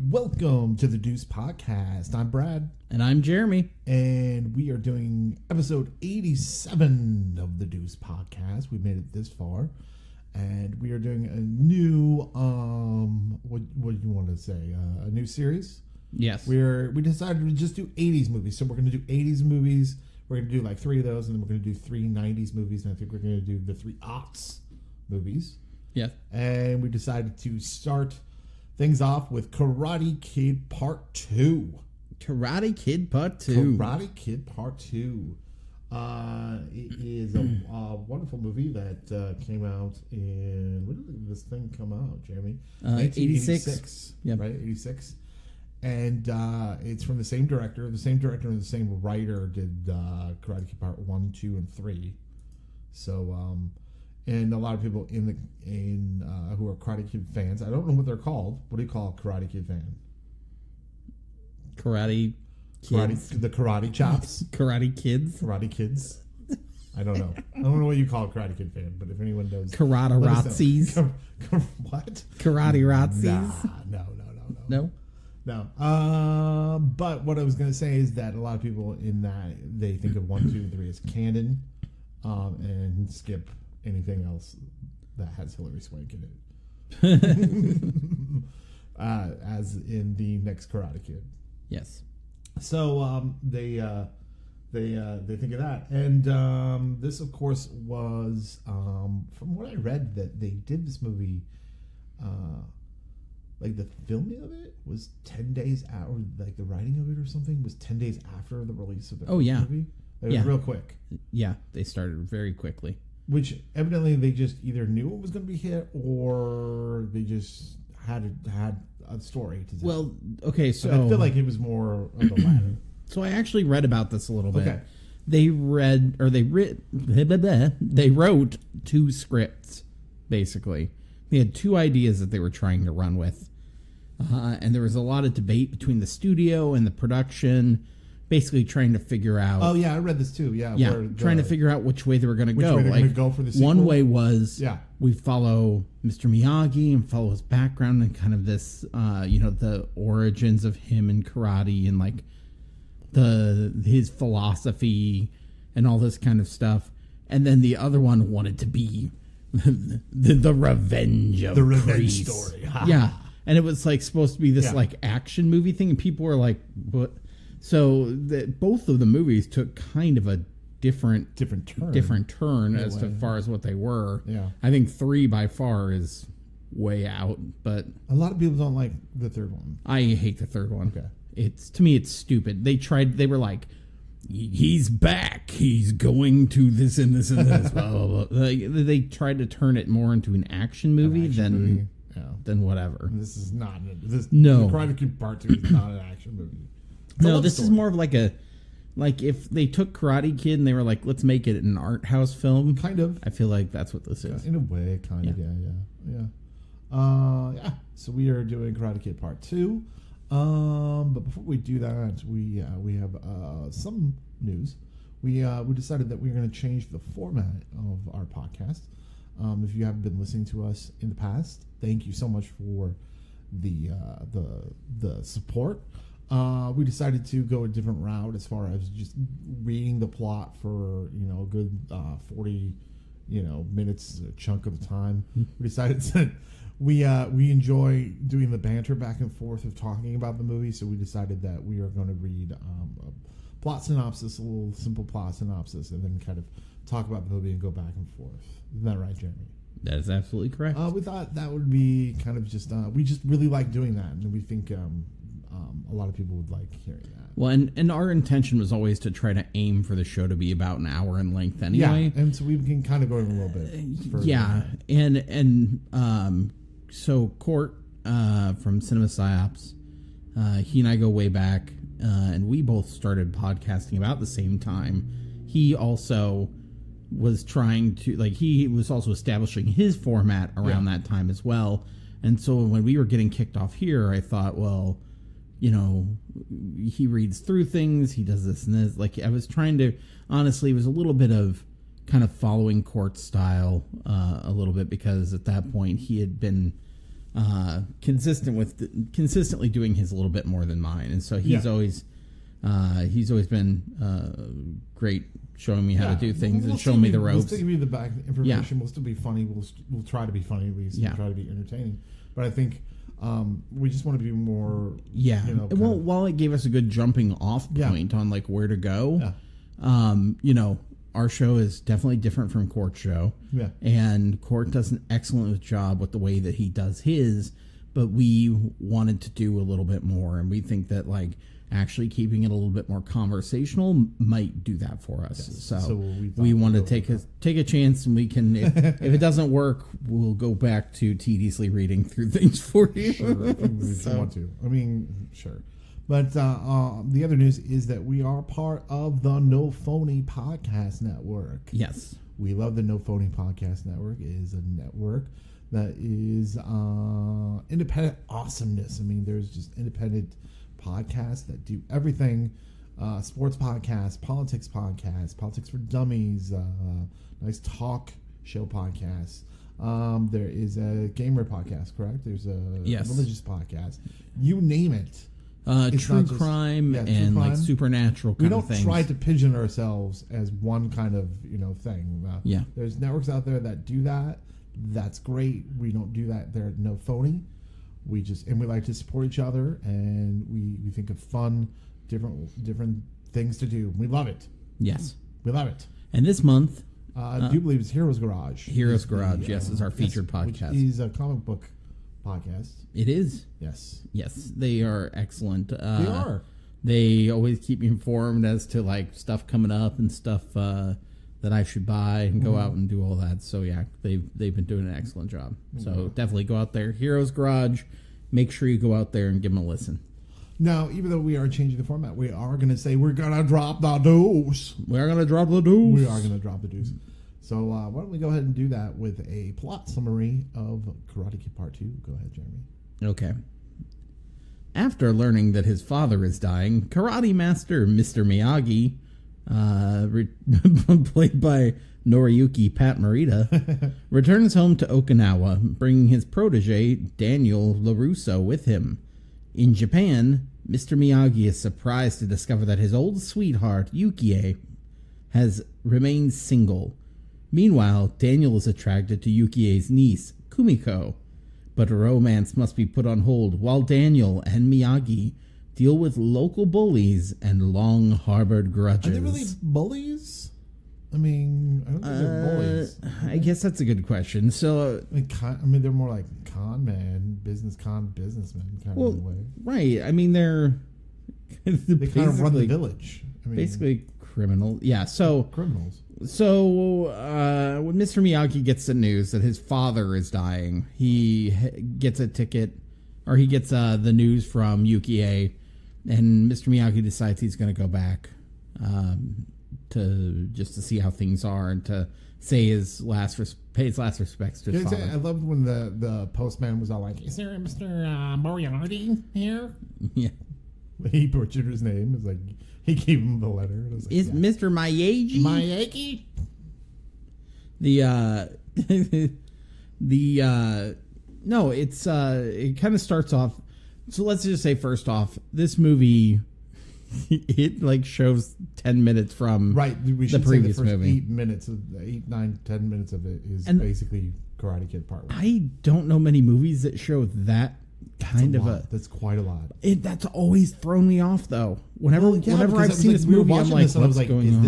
Welcome to the Deuce podcast. I'm Brad. And I'm Jeremy. And we are doing episode 87 of the Deuce podcast. We made it this far. And we are doing a new, what do you want to say? A new series? Yes. We decided to just do 80s movies. So we're going to do 80s movies. We're going to do like 3 of those. And then we're going to do 3 90s movies. And I think we're going to do the 3 aughts movies. Yes. And we decided to start things off with Karate Kid Part 2. Karate Kid Part 2. Karate Kid Part 2. It is a wonderful movie that came out in... When did this thing come out, Jeremy? 86. Yep. Right, 86. And it's from the same director. The same director and the same writer did Karate Kid Part 1, 2, and 3. So... and a lot of people who are Karate Kid fans, I don't know what they're called. What do you call a Karate Kid fan? Karate Kids. The Karate Chops. Karate Kids. Karate Kids. I don't know. I don't know what you call a Karate Kid fan, but if anyone knows, Karate-Razzies. What? Karate-Razzies. No. But what I was going to say is that a lot of people in that they think of 1, 2, and 3 as canon, and skip anything else that has Hilary Swank in it. As in the next Karate Kid. Yes. So they think of that, and this, of course, was from what I read that they did this movie. Like the filming of it was 10 days out, or like the writing of it or something was 10 days after the release of the movie. It was real quick. Yeah, they started very quickly. Which evidently they just either knew it was going to be hit, or they just had a story to tell. Well, okay, so I feel like it was more of the latter. So I actually read about this a little bit. Okay. They wrote 2 scripts, basically. They had 2 ideas that they were trying to run with. And there was a lot of debate between the studio and the production, basically trying to figure out... Oh, yeah, I read this too, yeah. Trying to figure out which way they were going to go. Which way they're going to go for the sequel. One way was we follow Mr. Miyagi and follow his background and kind of this, the origins of him in karate and like his philosophy and all this kind of stuff. And then the other one wanted to be the revenge of the revenge Kreese. Story. Yeah. And it was like supposed to be this like action movie thing, and people were like, what? So both of the movies took kind of a different turn as far as what they were. Yeah. I think 3 by far is way out, but a lot of people don't like the third one. I hate the third one. Okay. To me it's stupid. They were like, he's back. He's going to this and this and this. Blah, blah, blah. They tried to turn it more into an action movie than whatever. This is not. No. Karate Kid Part 2 is not an action movie. No, this is more of like if they took Karate Kid and they were like, let's make it an art house film. Kind of. I feel like that's what this is. In a way, kind of. Yeah. So we are doing Karate Kid Part 2. But before we do that, we have some news. We decided that we're going to change the format of our podcast. If you haven't been listening to us in the past, thank you so much for the support. We decided to go a different route as far as just reading the plot for a good 40 minutes, a chunk of the time. We decided that we enjoy doing the banter back and forth of talking about the movie, so we decided that we are going to read a plot synopsis, a little simple plot synopsis, and then kind of talk about the movie and go back and forth. Isn't that right, Jeremy? That is absolutely correct. We thought that would be kind of just we just really like doing that, and we think a lot of people would like hearing that. Well, and our intention was always to try to aim for the show to be about an hour in length anyway. Yeah, and so we can kind of go in a little bit further. Yeah, so Court from Cinema Psyops, he and I go way back, and we both started podcasting about the same time. He also was trying to, he was also establishing his format around that time as well. And so when we were getting kicked off here, I thought, well, he reads through things, he does this and this. I was trying to, honestly, it was a little bit of kind of following Court's style a little bit, because at that point he had been consistently doing his a little bit more than mine, and so he's always been great showing me how to do things and showing me the ropes. We'll still give you the back information. We'll still be funny. We'll try to be funny at least. We'll try to be entertaining. But I think we just want to be more. Yeah. While it gave us a good jumping off point on like where to go, our show is definitely different from Court's show. Yeah. And Court does an excellent job with the way that he does his, but we wanted to do a little bit more, and we think that like actually keeping it a little bit more conversational might do that for us. Yes. So we want to take a chance, and we can if it doesn't work, we'll go back to tediously reading through things for you. Sure, if you want to. I mean, sure. But the other news is that we are part of the No Phony Podcast Network. Yes. We love the No Phony Podcast Network. It is a network that is independent awesomeness. I mean, there's just independent podcasts that do everything. Sports podcasts, politics for dummies, nice talk show podcasts. There is a gamer podcast, correct? There's a religious podcast. You name it. True crime and like supernatural kind of things. We don't try to pigeon ourselves as one kind of thing. There's networks out there that do that. That's great. We don't do that. They're No Phony. We like to support each other, and we think of fun, different things to do. We love it. Yes, we love it. And this month, I do believe it's Heroes Garage. Heroes Garage, is our featured podcast. Which is a comic book podcast. It is. Yes. They are excellent. They are. They always keep me informed as to like stuff coming up and stuff that I should buy and go out and do all that. So yeah, they've been doing an excellent job. So definitely go out there. Heroes Garage. Make sure you go out there and give them a listen. Now, even though we are changing the format, we are going to say we're going to drop the deuce. We are going to drop the deuce. We are going to drop the deuce. So why don't we go ahead and do that with a plot summary of Karate Kid Part 2. Go ahead, Jeremy. Okay. After learning that his father is dying, Karate Master Mr. Miyagi, played by Noriyuki Pat Morita, returns home to Okinawa, bringing his protege, Daniel LaRusso, with him. In Japan, Mr. Miyagi is surprised to discover that his old sweetheart, Yukie, has remained single. Meanwhile, Daniel is attracted to Yukie's niece, Kumiko, but a romance must be put on hold while Daniel and Miyagi deal with local bullies and long-harbored grudges. Are they really bullies? I mean, I don't think they're bullies. I guess that's a good question. So, I mean, they're more like businessmen kind of way. Right. I mean, they kind of run the village. I mean, basically criminal. Yeah. So criminals. So when Mr. Miyagi gets the news that his father is dying, he gets a ticket, or he gets the news from Yukie, and Mr. Miyagi decides he's going to go back to see how things are and to say pay his last respects to his father. I loved when the postman was all like, "Is there a Mr. Moriarty here?" Yeah. He butchered his name. It was like he gave him the letter. It was like, is Mr. Miyagi? Miyagi? No, it's it kind of starts off. So let's just say first off, this movie it like shows 10 minutes from the previous movie. 10 minutes of it is basically Karate Kid Part 1. I don't know many movies that show that That's quite a lot. That's always thrown me off though. Whenever I've seen this movie, I'm like, what's going on?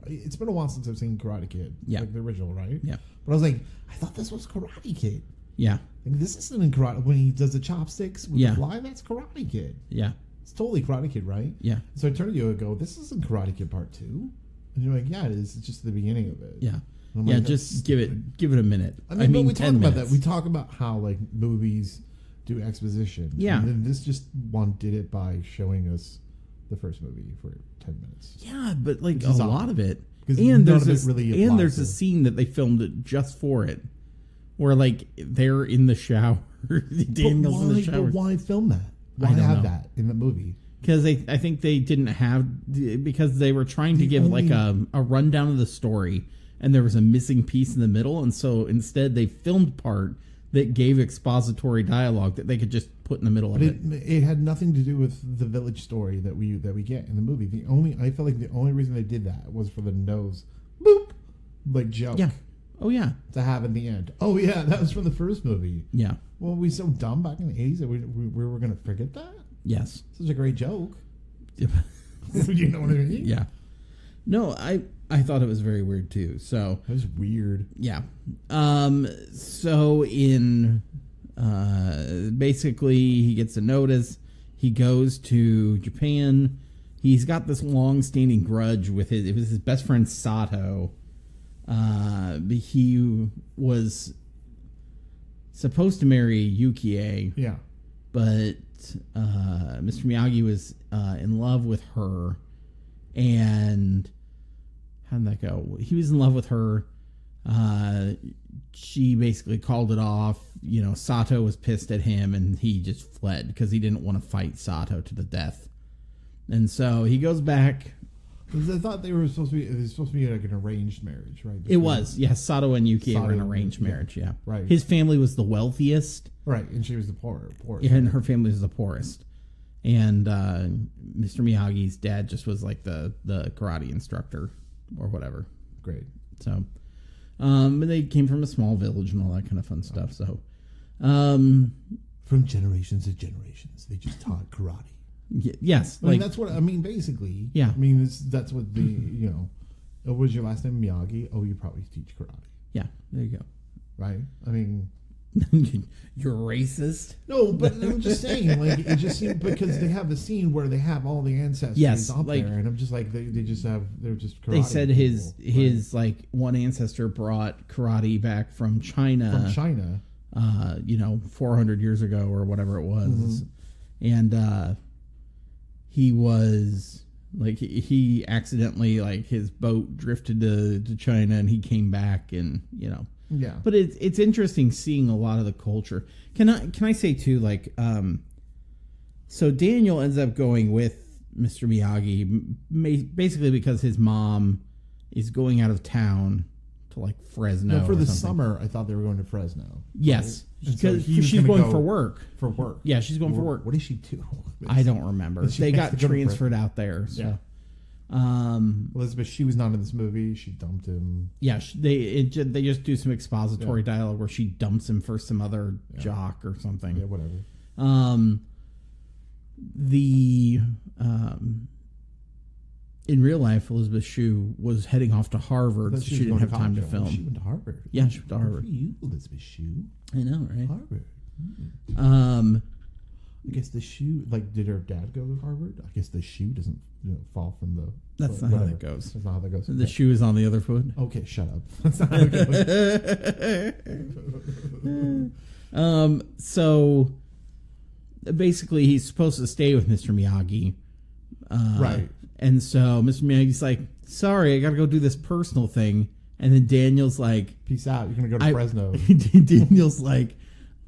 It's been a while since I've seen Karate Kid, like the original, right? Yeah. But I was like, I thought this was Karate Kid. Yeah. Like, this isn't in Karate when he does the chopsticks with the fly. That's Karate Kid. Yeah. It's totally Karate Kid, right? Yeah. So I turned to you and go, this isn't Karate Kid Part 2. And you're like, yeah, it is. It's just the beginning of it. Yeah. Yeah, like, just give it a minute. I mean we talk about that. We talk about how like movies do exposition. Yeah. And then this just one did it by showing us the first movie for 10 minutes. Yeah, but like a lot of it. And there's a scene that they filmed it just for it. Where like they're in the shower. Daniel's in the shower. But why film that? Why have that in the movie? Because I think they didn't have, because they were trying to give like a rundown of the story, and there was a missing piece in the middle, and so instead they filmed part that gave expository dialogue that they could just put in the middle of it. It had nothing to do with the village story that we get in the movie. I feel like the only reason they did that was for the nose boop like joke. Yeah. Oh yeah. To have in the end. Oh yeah, that was from the first movie. Yeah. Well, we so dumb back in the 80s that we were going to forget that? Yes. Such a great joke. You know what I mean? Yeah. No, I thought it was very weird too. So that was weird. Yeah. So in basically he gets a notice. He goes to Japan. He's got this long-standing grudge with his best friend Sato. He was supposed to marry Yukie. Yeah. But Mr. Miyagi was in love with her. And how did that go? He was in love with her. She basically called it off. Sato was pissed at him, and he just fled because he didn't want to fight Sato to the death. And so he goes back. I thought it was supposed to be like an arranged marriage, right? It was, yes. Sato and Yuki were an arranged marriage, yeah. Right. His family was the wealthiest. Right, and she was the poorest. And her family was the poorest. And Mr. Miyagi's dad just was like the karate instructor or whatever. Great. So, but they came from a small village and all that kind of fun stuff. So, from generations to generations, they just taught karate. Yes, that's what I mean. Basically, yeah. I mean, that's what the What was your last name, Miyagi? Oh, you probably teach karate. Yeah, there you go. Right. I mean, you're racist. No, but I'm just saying, it just seemed because they have the scene where they have all the ancestors up there, and I'm just like, they're just karate. They said his like one ancestor brought karate back from China. From China. 400 years ago or whatever it was, and he was like he accidentally his boat drifted to China and he came back and yeah. But it's interesting seeing a lot of the culture. Can I say too so Daniel ends up going with Mr. Miyagi basically because his mom is going out of town to Fresno. No, for the summer, I thought they were going to Fresno. Yes, because she's going for work. For work. Yeah, she's going for work. What did she do? I don't remember. They got transferred out there. So. Yeah. Elizabeth, she was not in this movie. She dumped him. Yeah, they just do some expository dialogue where she dumps him for some other jock or something. Yeah, whatever. In real life, Elizabeth Shue was heading off to Harvard, so she didn't have time to film. She went to Harvard. Yeah, she went to Harvard. Good for you, Elizabeth Shue. I know, right? Harvard. I guess the shoe, did her dad go to Harvard? I guess the shoe doesn't fall from the... That's not how that goes. That's not how that goes. The shoe is on the other foot. Okay, shut up. That's not how it goes. So, basically, he's supposed to stay with Mr. Miyagi. Right. And so, Mr. Miyagi's like, sorry, I gotta go do this personal thing. And then Daniel's like... Peace out, you're gonna go to Fresno. Daniel's like...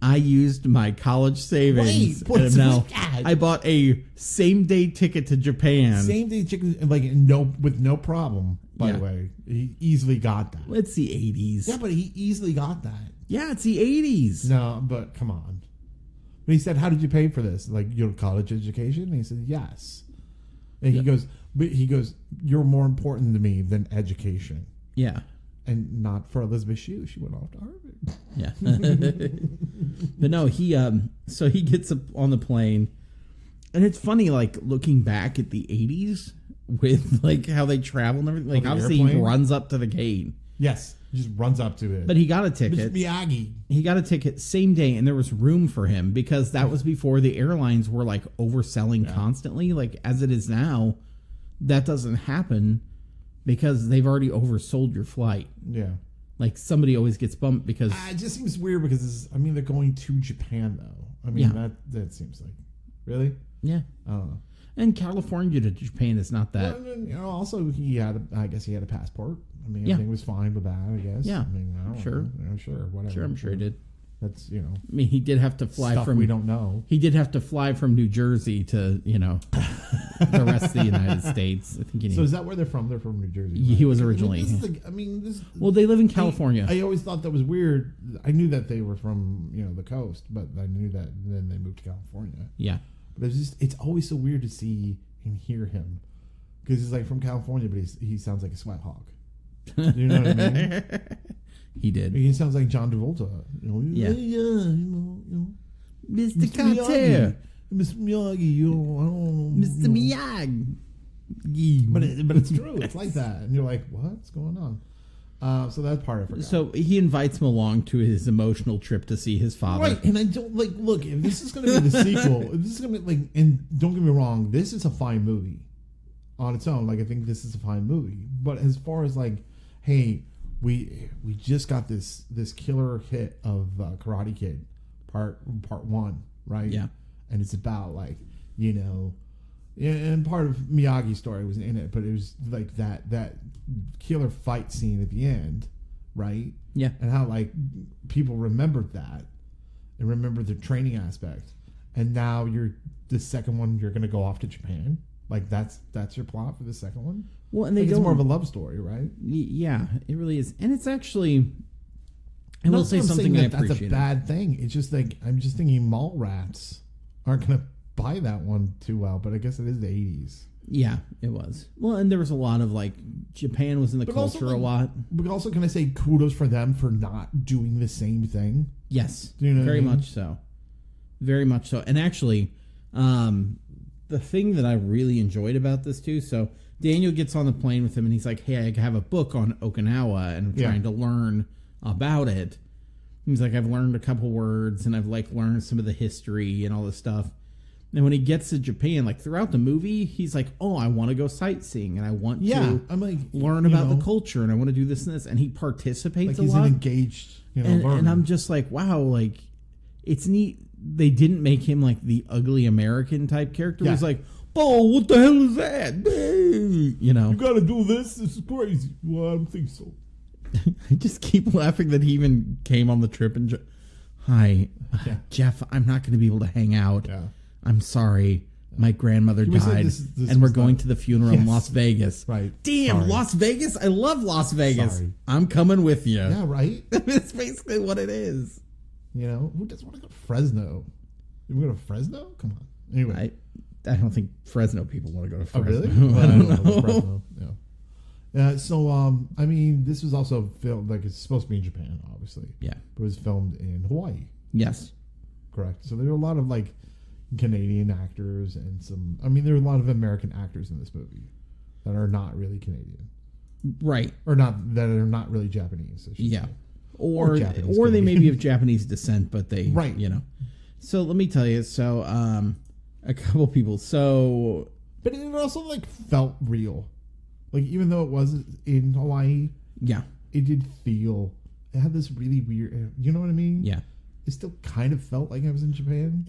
I used my college savings, and now I bought a same-day ticket to Japan. Same-day ticket, with no problem. By the way, he easily got that. It's the 80s. Yeah, but he easily got that. Yeah, it's the 80s. No, but come on. But he said, "How did you pay for this? Your college education?" And he said, "Yes." And he goes, "You're more important to me than education." Yeah. And not for Elizabeth Shue. She went off to Harvard. Yeah. But no, so he gets up on the plane. And it's funny, looking back at the 80s with, how they travel and everything. Obviously, he runs up to the gate. Yes. He just runs up to it. But he got a ticket. Mr. Miyagi. He got a ticket same day, and there was room for him because that was before the airlines were, overselling constantly. As it is now, that doesn't happen. Because they've already oversold your flight. Yeah. Somebody always gets bumped because... it just seems weird because, they're going to Japan, though. That seems like... Really? Yeah. I don't know. And California to Japan is not that... Well, also, I guess he had a passport. Everything was fine with that, I guess. Yeah. I don't know. Sure, whatever. I'm sure he did. That's I mean, he did have to fly stuff from. we don't know. He did have to fly from New Jersey to the rest of the United States. I think. So is that where they're from? They're from New Jersey. Right? He was originally. Well, they live in California. I always thought that was weird. I knew that they were from the coast, but I knew that then they moved to California. Yeah, but it's always so weird to see and hear him because he's like from California, but he sounds like a sweat hog. You know what I mean? He did. He sounds like John Travolta. Yeah. Mr. Carter. Mr. Miyagi, Mr. Miyagi. But it's true. It's like that. And you're like, what's going on? So that's part of it. So he invites him along to his emotional trip to see his father. Right. And I don't look, if this is going to be the sequel, if this is going to be and don't get me wrong, this is a fine movie on its own. I think this is a fine movie. But as far as hey, we just got this killer hit of Karate Kid part 1, right? Yeah. And it's about and part of Miyagi's story was in it, but it was that killer fight scene at the end, right? Yeah. And how people remembered that and remembered the training aspect. And now the second one you're gonna go off to Japan. That's your plot for the second one? Well, and it's more of a love story, right? Yeah, it really is. And it's actually I will say something I appreciate. That's a bad thing. It's just I'm just thinking mall rats aren't gonna buy that one too well, but I guess it is the 80s. Yeah, it was. Well, and there was a lot of Japan was in the culture a lot. But also, can I say kudos for them for not doing the same thing? Yes, Do you know very what I mean? much so. Very much so. And actually, the thing that I really enjoyed about this too, so Daniel gets on the plane with him and he's like, hey, I have a book on Okinawa and I'm trying to learn about it. He's like, I've learned a couple words and I've learned some of the history and all this stuff. And when he gets to Japan, throughout the movie, he's like, oh, I want to go sightseeing and I want to learn about the culture and I want to do this and this. And he participates a lot. He's an engaged, learner. And I'm just like, wow, it's neat. They didn't make him the ugly American type character. Yeah. He's like, oh, what the hell is that? You got to do this. This is crazy. Well, I don't think so. I just keep laughing that he even came on the trip and hi, Jeff, I'm not going to be able to hang out. Yeah. I'm sorry. My grandmother died, and we're going to the funeral in Las Vegas. Right. Damn, sorry. Las Vegas? I love Las Vegas. Sorry. I'm coming with you. Yeah, right? That's basically what it is. Who doesn't want to go to Fresno? You want to go to Fresno? Come on. Anyway. I don't think Fresno people want to go to Fresno. Oh, really? Well, I don't know. Fresno. Yeah. So, this was also filmed, it's supposed to be in Japan, obviously. Yeah. But it was filmed in Hawaii. Yes. Correct. So there were a lot of, Canadian actors and there are a lot of American actors in this movie that are not really Canadian. Right. Or that are not really Japanese. Yeah. Say. Or they may be of Japanese descent, but they, right. So let me tell you, a couple people, But it also, felt real. Even though it wasn't in Hawaii. Yeah. It did feel, it had this really weird, you know what I mean? Yeah. It still kind of felt like I was in Japan.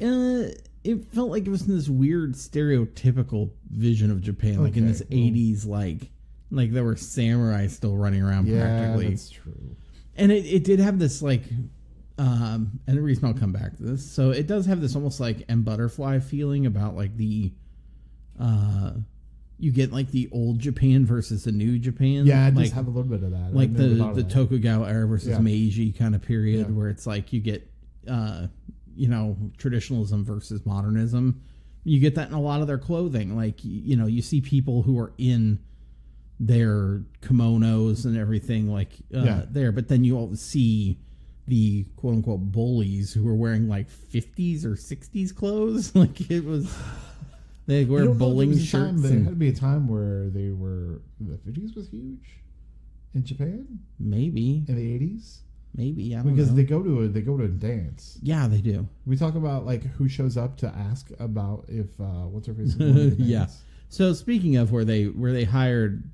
It felt like it was in this weird stereotypical vision of Japan, in this 80s, like there were samurai still running around practically. Yeah, that's true. And it did have this and the reason I'll come back to this, so it does have this almost M. Butterfly feeling about the you get the old Japan versus the new Japan. Yeah, it does have a little bit of that. The Tokugawa era versus Meiji kind of period where it's you get traditionalism versus modernism. You get that in a lot of their clothing. You see people who are in their kimonos and everything there, but then you all see the quote unquote bullies who are wearing 50s or 60s clothes. It was they wear bowling shirts. There had to be a time where the 50s was huge in Japan. Maybe in the 80s. Maybe, I don't know. Because they go to a dance. Yeah, they do. We talk about who shows up to ask about if what's her face. Yeah. So speaking of where they hired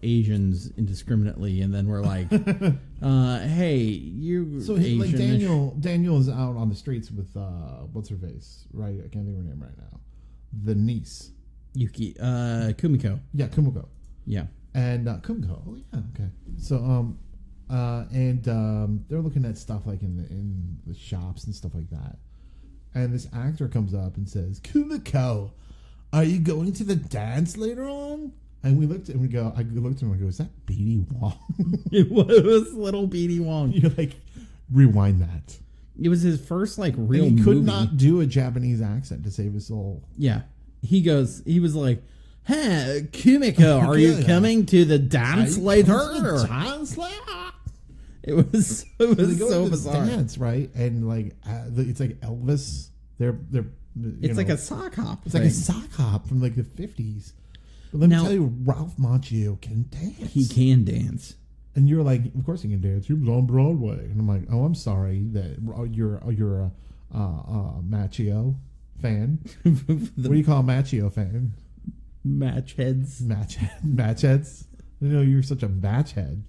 Asians indiscriminately, and then we're hey, you. So Asian Daniel is out on the streets with what's her face, right? I can't think of her name right now. The niece, Yuki, Kumiko. Yeah, Kumiko. Yeah, and Kumiko. Oh yeah, okay. So And they're looking at stuff like in the shops and stuff like that. And this actor comes up and says, "Kumiko, are you going to the dance later on?" And we looked and we go, I looked at him and I go, "Is that BD Wong?" It was little BD Wong. You're like, rewind that. It was his first like real and he could movie. not do a Japanese accent to save his soul. Yeah. He was like, "Hey, Kumiko, are you coming to the dance later?" Dance later? It was so bizarre. Dance, right? And like it's like Elvis. It's like a sock hop. It's like a sock hop from like the 50s. But let me tell you, Ralph Macchio can dance. He can dance. And you're like, of course he can dance. He was on Broadway. And I'm like, oh, I'm sorry that you're a Macchio fan. What do you call a Macchio fan? Match heads. Match heads. You know, you're such a match head.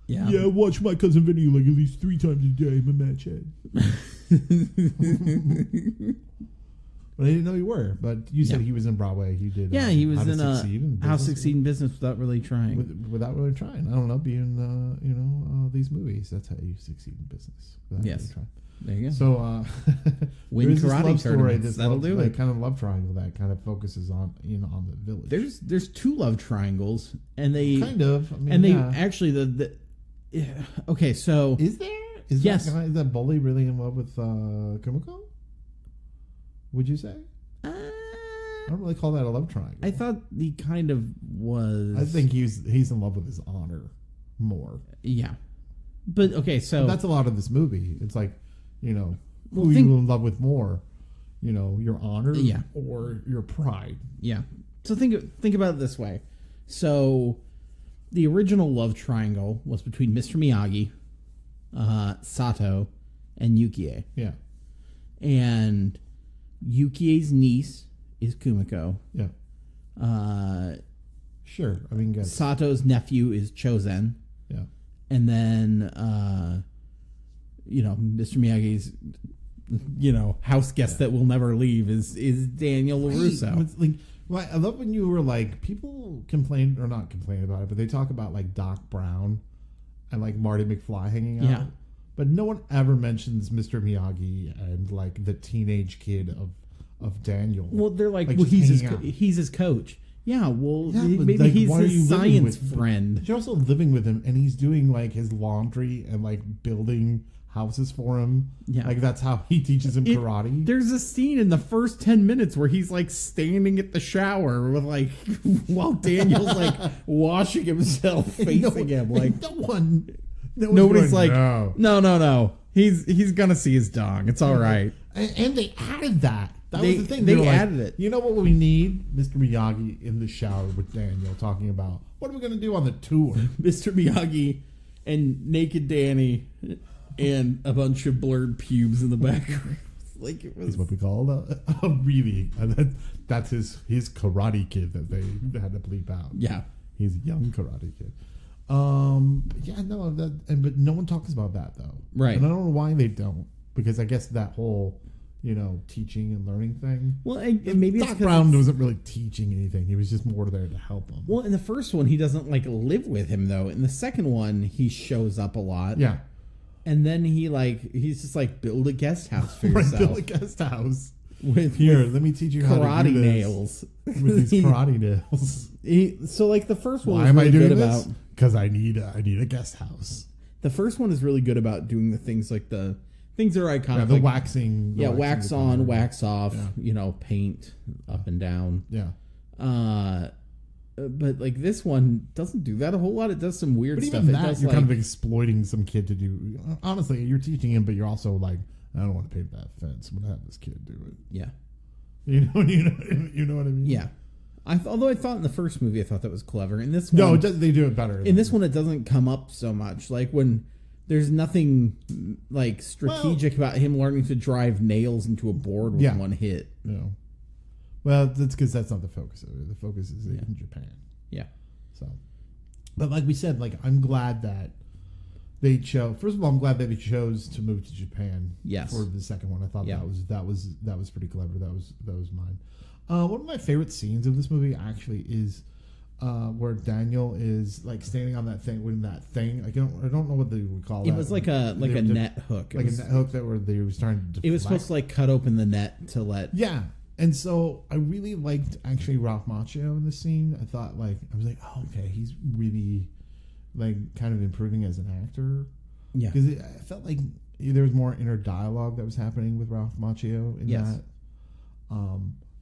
Yeah. Yeah, I watch my cousin Vinny like at least 3 times a day. I'm a match head. But I didn't know you were. But you said he was in Broadway. He did. Yeah, he was in How to Succeed in Business Without Really Trying. Without really trying. I don't know, being these movies. That's how you succeed in business. Yes. Really trying. There you go. So win there's karate this love tournaments. This That'll love, do like, it. kind of love triangle that kind of focuses on on the village. There's 2 love triangles, and they kind of. I mean, and they actually okay. So is there? Is that bully really in love with Kumiko? Would you say? I don't really call that a love triangle. I thought he kind of was. I think he's in love with his honor more. Yeah, but okay, so that's a lot of this movie. It's like, who are you in love with more? Your honor, or your pride. Yeah. So think about it this way. So the original love triangle was between Mr. Miyagi, Sato, and Yukie. Yeah. And Yukie's niece is Kumiko. Yeah. Sure. I mean, Sato's nephew is Chozen. Yeah. And then, Mr. Miyagi's, house guest that will never leave is Daniel LaRusso. I love when you were like, people complain, or not complain about it, but they talk about like Doc Brown and like Marty McFly hanging out. Yeah. But no one ever mentions Mr. Miyagi and like the teenage kid of Daniel. Well, they're like well, he's his coach. Yeah, well, maybe like, he's his science friend. You're also living with him, and he's doing like his laundry and like building houses for him. Yeah, like that's how he teaches him karate. There's a scene in the first 10 minutes where he's like standing at the shower with like while Daniel's like washing himself, facing him. Like nobody's like, no. He's gonna see his dong. It's all right. And they added that. That was the thing. They added it. You know what we need? Mr. Miyagi in the shower with Daniel talking about what are we going to do on the tour? Mr. Miyagi and Naked Danny and a bunch of blurred pubes in the background. Like it was what we call really. That's his karate kid that they had to bleep out. Yeah, he's a young karate kid. But no one talks about that though. Right. And I don't know why they don't, because I guess that whole teaching and learning thing. Well, and maybe Doc Brown wasn't really teaching anything. He was just more there to help him. Well, in the first one, he doesn't like live with him though. In the second one, he shows up a lot. Yeah. And then he's just like, build a guest house for yourself. Build a guest house. With let me teach you how to do this. Nails. With these karate nails. So like the first one Why am I doing this? Because I need a guest house. The first one is really good about doing the things like the things that are iconic. Yeah, the waxing. Wax on, wax off, paint up and down. Yeah. But like this one doesn't do that a whole lot. It does some weird stuff. Even that, you're kind of exploiting some kid to do. Honestly, you're teaching him, but you're also like, I don't want to paint that fence. I'm gonna have this kid do it. Yeah. You know what I mean? Yeah. Although I thought in the first movie, I thought that was clever. In this one, they do it better. In this one, it doesn't come up so much. Like when there's nothing like strategic about him learning to drive nails into a board with one hit. No. Well, that's because that's not the focus of it. The focus is in Japan. Yeah. So, but like we said, like I'm glad that they chose. First of all, I'm glad that they chose to move to Japan. Yes. For the second one, I thought that was pretty clever. That was mine. One of my favorite scenes of this movie actually is where Daniel is like standing on that thing with that thing. I don't know what they would call it. It was like a net hook. Like a net hook that were they were starting to deflect. It was supposed to like cut open the net to let. Yeah. And so I really liked actually Ralph Macchio in the scene. I thought I was like, oh, okay, he's really like kind of improving as an actor. Yeah. Because I felt like there was more inner dialogue that was happening with Ralph Macchio in that.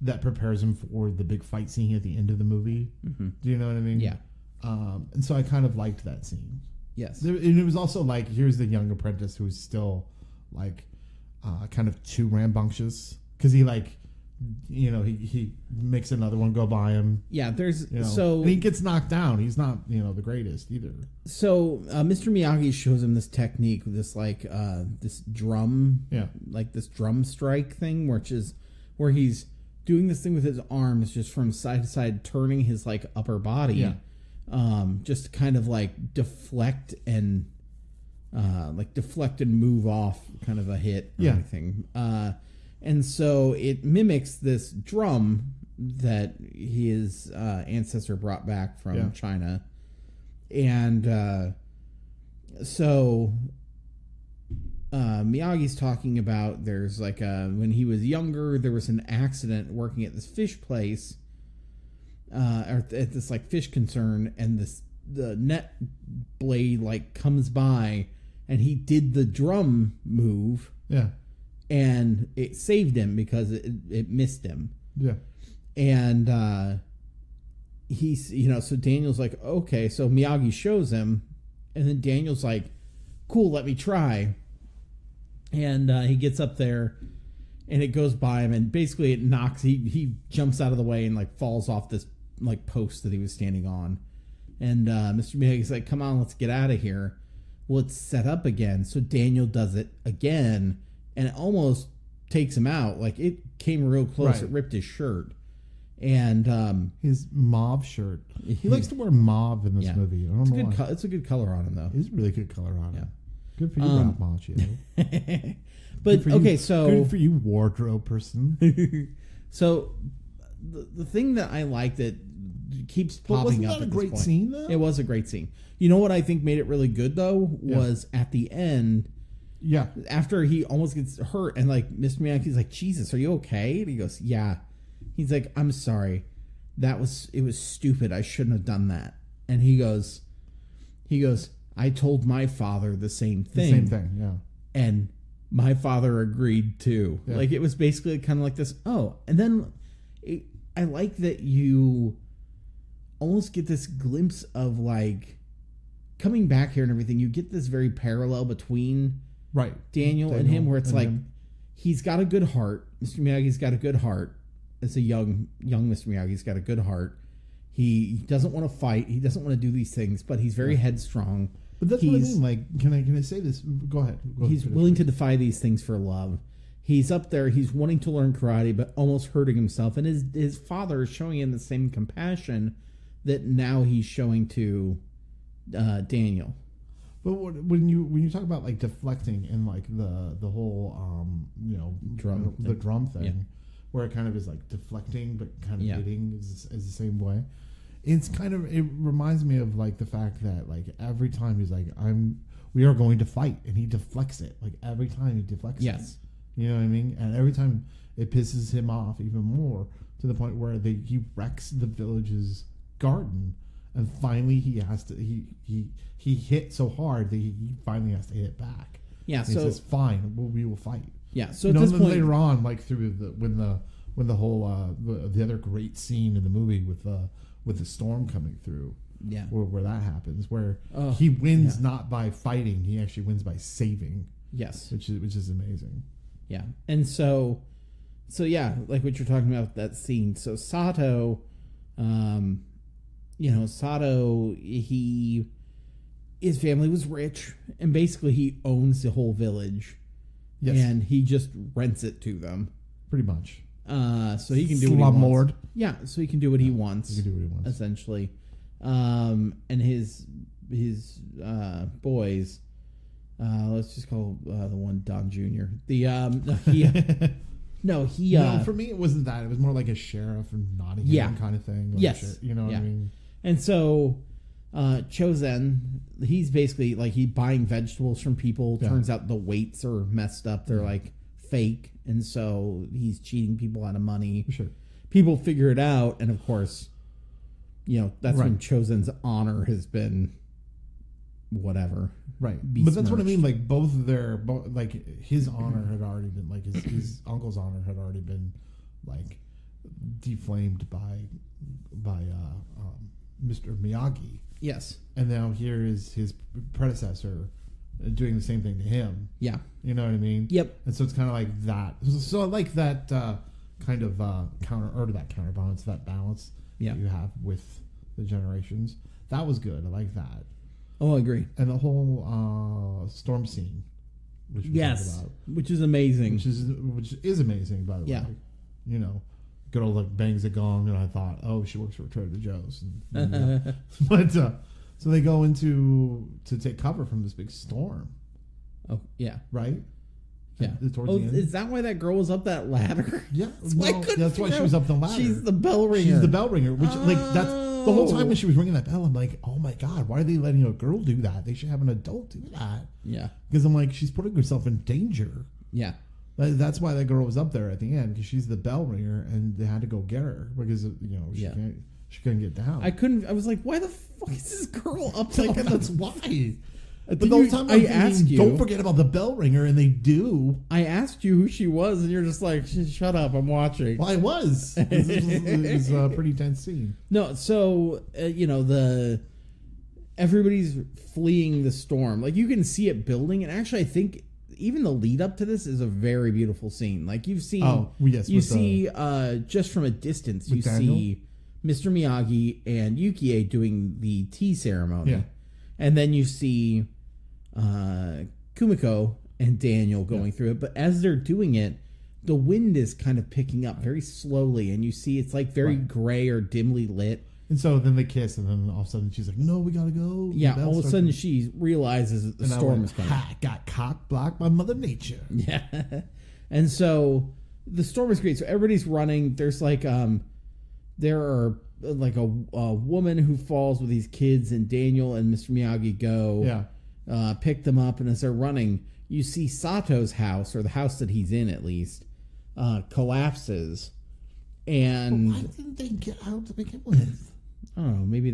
That prepares him for the big fight scene at the end of the movie. Mm-hmm. Do you know what I mean? Yeah. And so I kind of liked that scene. Yes. And it was also like, here's the young apprentice who's still like kind of too rambunctious. Because he like, he makes another one go by him. Yeah, there's and he gets knocked down. He's not the greatest either. So Mr. Miyagi shows him this technique, this like this drum, like this drum strike thing, where he's doing this thing with his arms, just from side to side, turning his like upper body, just to kind of like deflect and move off kind of a hit or anything. And so it mimics this drum that his ancestor brought back from China. And so Miyagi's talking about there's like when he was younger, there was an accident working at this fish place, or at this like fish concern, and the net blade like comes by, and he did the drum move. Yeah. And it saved him because it missed him. Yeah. And he's, so Daniel's like, okay. So Miyagi shows him. And then Daniel's like, cool, let me try. And he gets up there. And it goes by him. And basically it knocks. He jumps out of the way and like falls off this like post that he was standing on. And Mr. Miyagi's like, come on, let's get out of here. Well, it's set up again. So Daniel does it again. And it almost takes him out. Like, it came real close. Right. It ripped his shirt. And his mauve shirt. He likes to wear mauve in this movie. I don't know why. It's a good color on him, though. It's a really good color on him. Good for you, Ralph Macchio. But, good for you, wardrobe person. So, the thing that I like that keeps popping up at this point. Wasn't that a great scene, though? It was a great scene. You know what I think made it really good, though? Was at the end... Yeah. After he almost gets hurt, and like Mr. Miyagi's like, Jesus, are you okay? And he goes, yeah. He's like, I'm sorry. It was stupid. I shouldn't have done that. And he goes, I told my father the same thing. The same thing, yeah. And my father agreed too. Yeah. Like, it was basically kind of like this, and then I like that you almost get this glimpse of like coming back here and everything. You get this very parallel between Daniel and him, where it's like he's got a good heart. Mr. Miyagi's got a good heart. As a young Mr. Miyagi's got a good heart. He doesn't want to fight. He doesn't want to do these things, but he's very headstrong. But that's what I mean. Like, can I say this? Go ahead. He's willing to defy these things for love. He's up there. He's wanting to learn karate, but almost hurting himself. And his father is showing him the same compassion that now he's showing to Daniel. But when you talk about like deflecting and like the whole drum thing, where it kind of is like deflecting but kind of hitting is the same way. It reminds me of like the fact that like every time he's like we are going to fight, and he deflects it. Like every time he deflects it. You know what I mean? And every time it pisses him off even more, to the point where he wrecks the village's garden. And finally, he hit so hard that he finally has to hit back. Yeah, and so he says, "Fine, we will fight." Yeah, so at this point, later on, like through when the whole the other great scene in the movie with the storm coming through, where that happens, where he wins not by fighting, he actually wins by saving. Yes, which is amazing. Yeah, and so like what you're talking about, that scene. So Sato, his family was rich, and basically he owns the whole village. Yes. And he just rents it to them. Pretty much. So he can do what he wants. Lord. Yeah, so he can do what he wants. He can do what he wants. Essentially. And his boys, let's just call the one Don Jr. For me it wasn't that. It was more like a sheriff in Nottingham kind of thing. Like you know what I mean? And so Chozen, he's basically like he's buying vegetables from people. Yeah. Turns out the weights are messed up. They're like fake. And so he's cheating people out of money. For sure. People figure it out. And of course, you know, that's Right. when Chozen's honor has been whatever. Right. But that's what I mean. Like both of their, like his honor had already been, like his uncle's honor had already been like deflamed by Mr. Miyagi. Yes. And now here is his predecessor doing the same thing to him. Yeah. You know what I mean? Yep. And so it's kind of like that. So I like that kind of counterbalance, that balance Yeah. that you have with the generations. That was good. I like that. Oh, I agree. And the whole storm scene, which we talked about, which is amazing. which is amazing, by the Yeah. way. You know, good old like bangs a gong, and I thought, oh, she works for Trader Joe's. And, but so they go to take cover from this big storm, Oh, yeah. right? Yeah. Towards Oh, the end. is that why that girl was up that ladder? Yeah, That's why I couldn't that's why figure she was out- up the ladder. She's the bell ringer. She's the bell ringer, which like that's the whole time Oh. when she was ringing that bell. I'm like, oh my god, why are they letting a girl do that? They should have an adult do that. Yeah. Because I'm like, she's putting herself in danger. Yeah. That's why that girl was up there at the end, because she's the bell ringer, and they had to go get her because Yeah. she couldn't get down. I was like, why the fuck is this girl up there? like, that's why. But Did the whole you- time I I'm thinking, asked you- don't forget about the bell ringer, and they do. I asked you who she was, and you're just like, shut up, I'm watching. Well, I was. It was a pretty tense scene. No, so, everybody's fleeing the storm. Like, you can see it building, and actually, I think even the lead up to this is a very beautiful scene. Like, you've seen, you see, just from a distance, you see Mr. Miyagi and Yukie doing the tea ceremony. Yeah. And then you see Kumiko and Daniel going through it. But as they're doing it, the wind is kind of picking up very slowly, and you see it's like very gray or dimly lit. And so then they kiss, and then all of a sudden she's like, "No, we gotta go." Yeah, The bell all of a starts sudden to- she realizes that the and I storm went, is coming. Ha, got cock blocked by Mother Nature. Yeah. And so the storm is great. So everybody's running. There's like there are like a woman who falls with these kids, and Daniel and Mr. Miyagi go pick them up, and as they're running, you see Sato's house, or the house that he's in at least, collapses. And Why didn't they get out to begin with? I don't know, maybe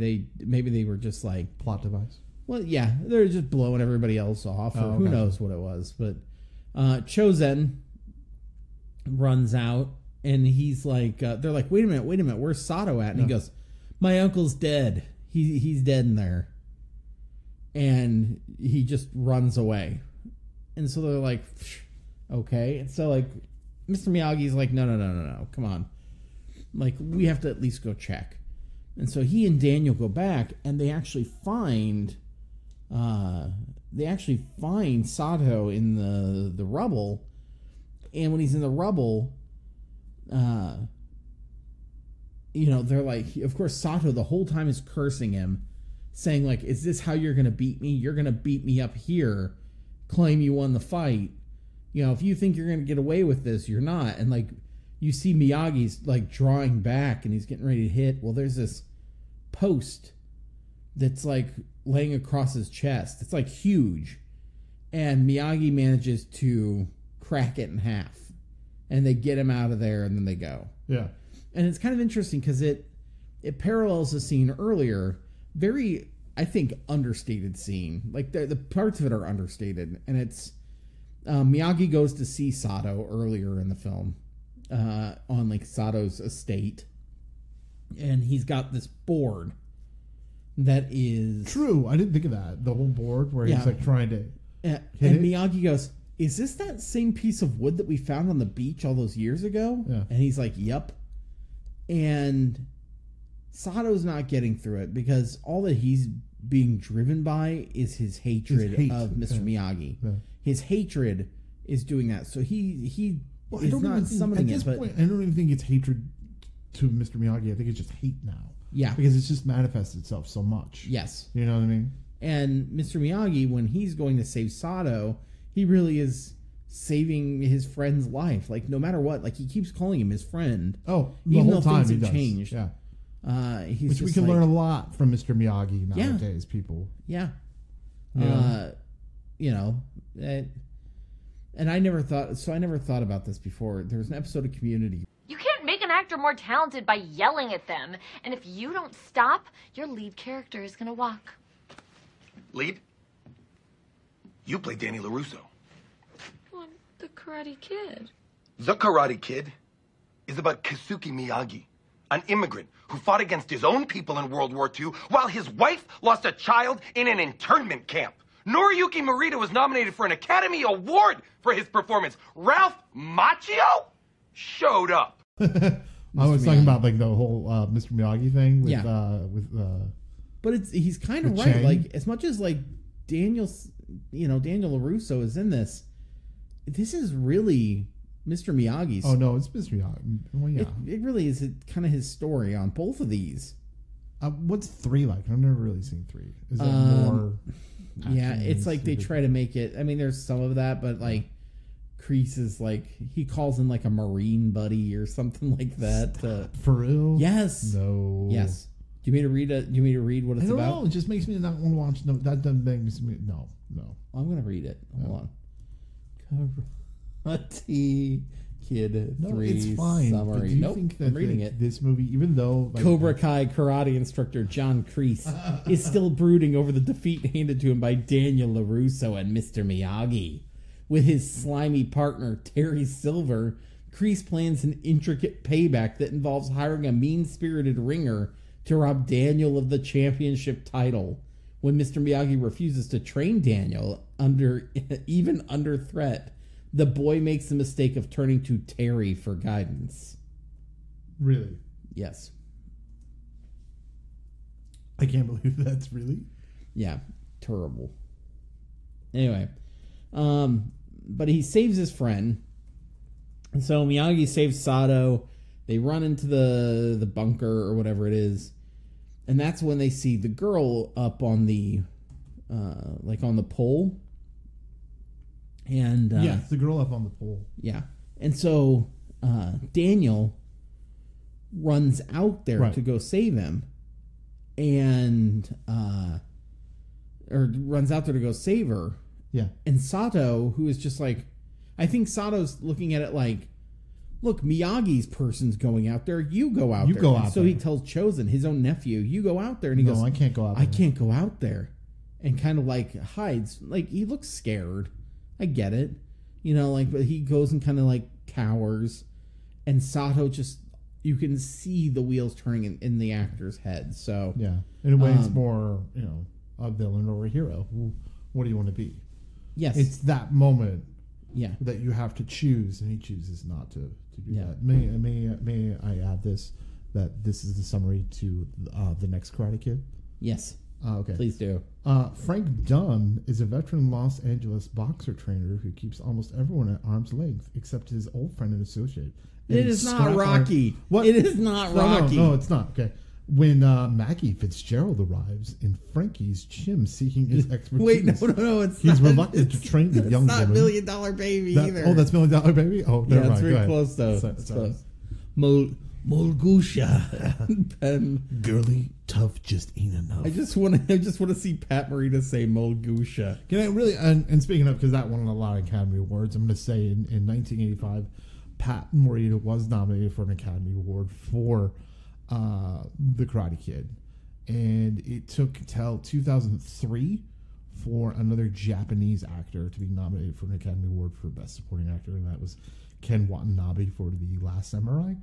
they were just like, Plot device. well, yeah, they're just blowing everybody else off, or who okay. knows what it was. But Chozen runs out, and he's like, they're like, wait a minute, where's Sato at? And he goes, my uncle's dead. He's dead in there. And he just runs away. And so they're like, okay. And so like, Mr. Miyagi's like, no, come on. Like, we have to at least go check. And so he and Daniel go back, and they actually find Sato in the rubble. And when he's in the rubble, they're like, of course, Sato the whole time is cursing him, saying like, is this how you're going to beat me? You're going to beat me up here, claim you won the fight. If you think you're going to get away with this, you're not. And like, you see Miyagi's like drawing back, and he's getting ready to hit. Well, there's this post that's like laying across his chest. It's like huge. And Miyagi manages to crack it in half. And they get him out of there, and then they go. Yeah. And it's kind of interesting because it parallels the scene earlier. Very, I think, understated scene. Like the parts of it are understated. And it's Miyagi goes to see Sato earlier in the film on like Sato's estate. And he's got this board that is... True. I didn't think of that. The whole board where he's like trying to and hit it. Miyagi goes, is this that same piece of wood that we found on the beach all those years ago? Yeah. And he's like, yep. And Sato's not getting through it because all that he's being driven by is his hatred of Mr. Miyagi. Yeah. His hatred is doing that. So he is not summoning it. But point, I don't even think it's hatred to Mr. Miyagi. I think it's just hate now. Yeah. Because it's just manifested itself so much. Yes. You know what I mean? And Mr. Miyagi, when he's going to save Sato, he really is saving his friend's life. Like, no matter what, like, he keeps calling him his friend. Oh, the even whole though time things he have does. changed. Yeah. Which we can learn a lot from Mr. Miyagi nowadays, people. Yeah. Yeah. And I never thought about this before. There was an episode of Community. You can't make an actor more talented by yelling at them. And if you don't stop, your lead character is going to walk. Lead? You play Danny LaRusso. Well, I'm the Karate Kid. The Karate Kid is about Keisuke Miyagi, an immigrant who fought against his own people in World War II while his wife lost a child in an internment camp. Noriyuki Morita was nominated for an Academy Award for his performance. Ralph Macchio showed up. I was talking about like the whole Mr. Miyagi thing with but he's kind of right. Chang. Like as much as like Daniel LaRusso is in this. This is really Mr. Miyagi's. Oh no, it's Mr. Miyagi. Well, yeah, it really is kind of his story on both of these. What's 3 like? I've never really seen 3. Is it more? Yeah, it's like they try to make it. I mean, there's some of that, but like Kreese is like he calls in like a Marine buddy or something like that. For real? Yes. No. Yes. Do you mean to read what it's about? I don't know. It just makes me not want to watch. No, that doesn't make me. No. I'm gonna read it. Hold on. Karate Kid 3 it's fine. summary. But do you think that I'm reading it. This movie, even though like, Cobra Kai karate instructor John Kreese is still brooding over the defeat handed to him by Daniel LaRusso and Mr. Miyagi. With his slimy partner Terry Silver, Kreese plans an intricate payback that involves hiring a mean-spirited ringer to rob Daniel of the championship title. When Mr. Miyagi refuses to train Daniel under threat, the boy makes the mistake of turning to Terry for guidance. Really? Yes. I can't believe that's really. Yeah, terrible. Anyway, but he saves his friend. And so Miyagi saves Sato. They run into the bunker or whatever it is. And that's when they see the girl up on the on the pole. And yes, the girl up on the pole. Yeah. And so Daniel runs out there to go save him. And or runs out there to go save her. Yeah. And Sato, who is just like, I think Sato's looking at it like, look, Miyagi's person's going out there. You go out there. Go out so he tells Chosen, his own nephew, you go out there. And he goes, I can't go out there. I can't go out there. And kind of like hides. Like, he looks scared. I get it. But he goes and kind of like cowers. And Sato just, you can see the wheels turning in the actor's head. So, yeah. In a way, it's more, a villain or a hero. What do you want to be? Yes. It's that moment. Yeah. That you have to choose, and he chooses not to do that. May I add this, that this is the summary to the next Karate Kid? Yes. Okay. Please do. Frank Dunn is a veteran Los Angeles boxer trainer who keeps almost everyone at arm's length except his old friend and associate. It is not Rocky. What? It is not Rocky. No, it's not. Okay. When Maggie Fitzgerald arrives in Frankie's gym seeking his expertise. Wait, no, it's He's not. reluctant to train the young woman. It's not $1 Million Baby either. Oh, that's $1 Million Baby? Oh, never mind. It's very close, though. It's close. Mulgusha. Girly, tough just ain't enough. I just want to see Pat Morita say Mulgusha. Can I really, and speaking of, because that won a lot of Academy Awards, I'm going to say in 1985, Pat Morita was nominated for an Academy Award for The Karate Kid. And it took till 2003 for another Japanese actor to be nominated for an Academy Award for Best Supporting Actor, and that was Ken Watanabe for The Last Samurai.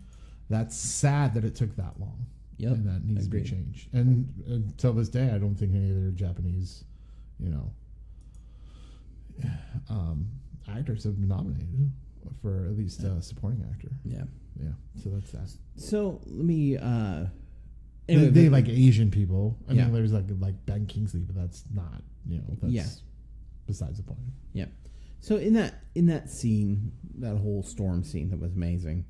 That's sad that it took that long. Yep, and that needs to be changed. And until this day, I don't think any other Japanese, actors have been nominated for at least supporting actor. Yeah. So that's that. So let me. They like Asian people. I mean, there's like Ben Kingsley, but that's not. That's besides the point. Yeah. So in that scene, that whole storm scene that was amazing,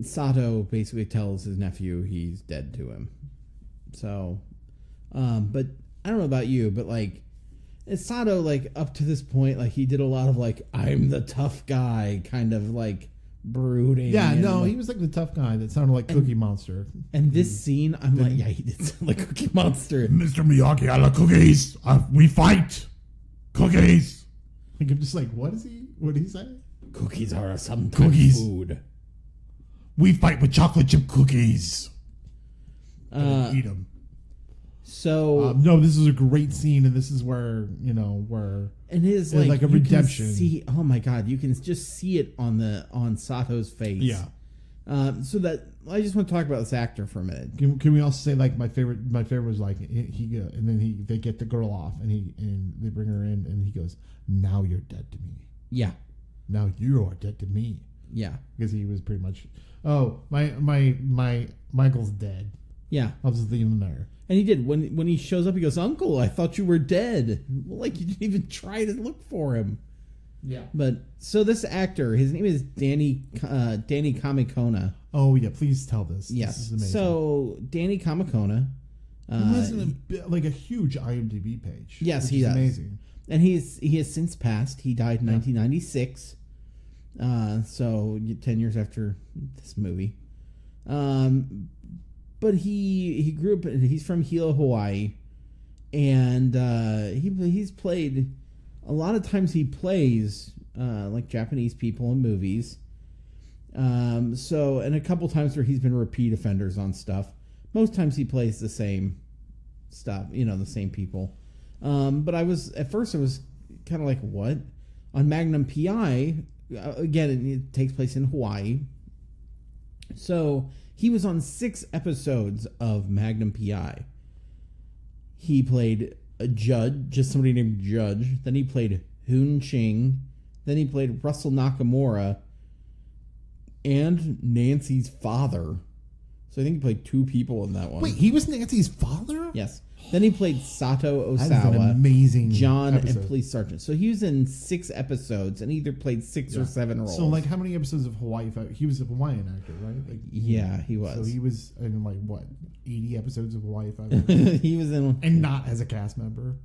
Sato basically tells his nephew he's dead to him. So, but I don't know about you, but like, Sato, like up to this point, like he did a lot of like I'm the tough guy kind of like brooding. Yeah, and no, like, he was like the tough guy that sounded like Cookie Monster. And this scene, I'm like, yeah, he did sound like Cookie Monster. Mr. Miyagi, I like cookies. We fight. Cookies. Like, I'm just like, what is he? What did he say? Cookies are some Cookies. food. We fight with chocolate chip cookies. Eat them. So no, this is a great scene, and this is where where and his like a you redemption. Can see, oh my god, you can just see it on Sato's face. Yeah. So that I just want to talk about this actor for a minute. Can we also say like my favorite was like and then they get the girl off and they bring her in and he goes, now you're dead to me. Yeah. Now you are dead to me. Yeah. Because he was pretty much, oh, my Michael's dead. Yeah. I'll just leave him there. And he did. When he shows up, he goes, Uncle, I thought you were dead. Well, like, you didn't even try to look for him. Yeah. But, so this actor, his name is Danny Kamikona. Oh, yeah, please tell this. Yes. This is amazing. So, Danny Kamikona. He has a huge IMDb page. Yes, he does. Amazing. And he has since passed. He died in 1996. So 10 years after this movie. But he grew up. He's from Hilo, Hawaii, and he's played a lot of times. He plays like Japanese people in movies. So and a couple times where he's been repeat offenders on stuff. Most times he plays the same stuff, the same people. But at first I was kind of like, what? On Magnum PI, again, it takes place in Hawaii. So he was on 6 episodes of Magnum PI. He played a judge, just somebody named Judge. Then he played Hoon Ching. Then he played Russell Nakamura and Nancy's father. So I think he played 2 people in that one. Wait, he was Nancy's father? Yes. Then he played Sato That is Osawa, an amazing John, episode. and Police Sergeant. So he was in 6 episodes and either played 6 or 7 roles. So, like, how many episodes of Hawaii? He was a Hawaiian actor, right? Like, yeah, he was. So he was in, like, what, 80 episodes of Hawaii Five-O? He was in, and not as a cast member.